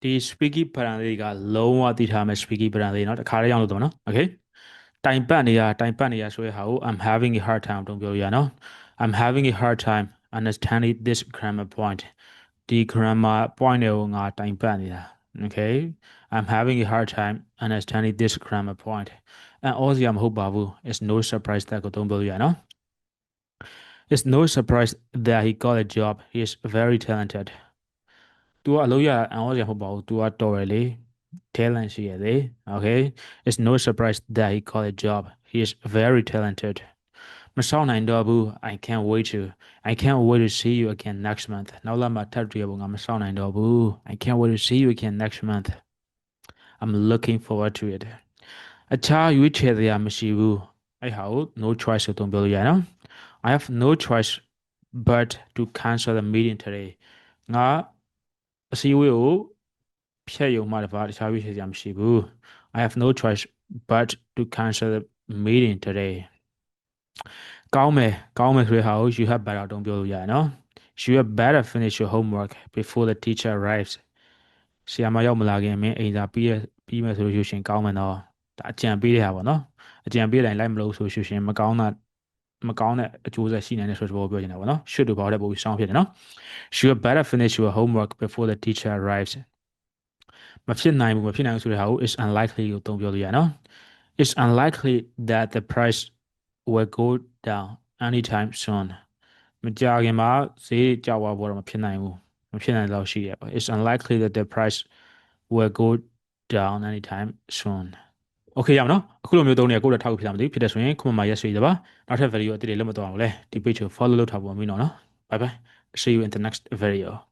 ဒီ speaky ပရန်လေးကလုံးဝသိထားမယ် speaky ပရန်လေးเนาะတခါလေးရောက်လို့တော့เนาะ okay တိုင်ပတ်နေရဆိုရဟာကို I'm having a hard time တုံးပြောရနော် I'm having a hard time understanding this grammar point ဒီ grammar point တွေကိုငါတိုင်ပတ်နေတာ okay I'm having a hard time understanding this grammar point အော်စီရမဟုတ်ပါဘူး it's no surprise that ကိုတုံးပြောရနော် it's no surprise that he got a job he is very talented तू အလုပ်ရအောင်ရမဟုတ်ပါဘူး तू ကတော်ရလေ talent ရှိရလေ okay it's no surprise that he got a job he is very talented မဆောင်နိုင်တော့ဘူး I can't wait to see you again next month နောက်လာမှထပ်တွေ့ရဖို့ငါမဆောင်နိုင်တော့ဘူး I can't wait to see you again next month I'm looking forward to it အခြားရွေးချယ်စရာမရှိဘူးအဲ့ဟာကို no choice ကိုသုံးပြောလို့ရနော် I have no choice but to cancel the meeting today ငါအစည်းအဝေးကိုဖျက်ရုံမှတပါတခြားရွေးချယ်စရာမရှိဘူး I have no choice but to cancel the meeting today ကောင်းမယ်ဆိုတဲ့ဟာကို you have better တုံးပြောလို့ရတယ်နော် you have better finish your homework before the teacher arrives ဆရာမရောက်မလာခင်မင်းအိမ်စာပြီးမယ်ဆိုလို့ရှိရင်ကောင်းမယ်နော်ဒါအကြံပေးတဲ့ဟာပေါ့နော်အကြံပေးတိုင်းလိုက်မလို့ဆိုရှင်မကောင်းတဲ့အကျိုးဆက်ရှိနိုင်တဲ့ဆိုတော့ပြောချင်တာပေါ့နော် should တို့ဘာလို့ပို့ပြီးစောင်းဖြစ်တယ်နော် you have better finish your homework before the teacher arrives မဖြစ်နိုင်ဘူးဆိုတဲ့ဟာကို is unlikely ကိုသုံးပြောလို့ရနော် it's unlikely that the price will go down anytime soon မကြာခင်မှာဈေးကျသွားဖို့တော့မဖြစ်နိုင်တော့ရှိရပါ it's unlikely that the price will go down anytime soon okay ရမနော်အခုလိုမျိုးသုံးနေကိုယ်တော့ထောက်ဖြစ်လာမသိဖြစ်တဲ့ဆိုရင်ခုမှရက်ဆွေးတယ်ပါနောက်ထပ် video အတိတ်တွေလွတ်မသွားအောင်လဲဒီ page ကို follow လုပ်ထားဖို့မင်းတော့နော် bye bye see you in the next video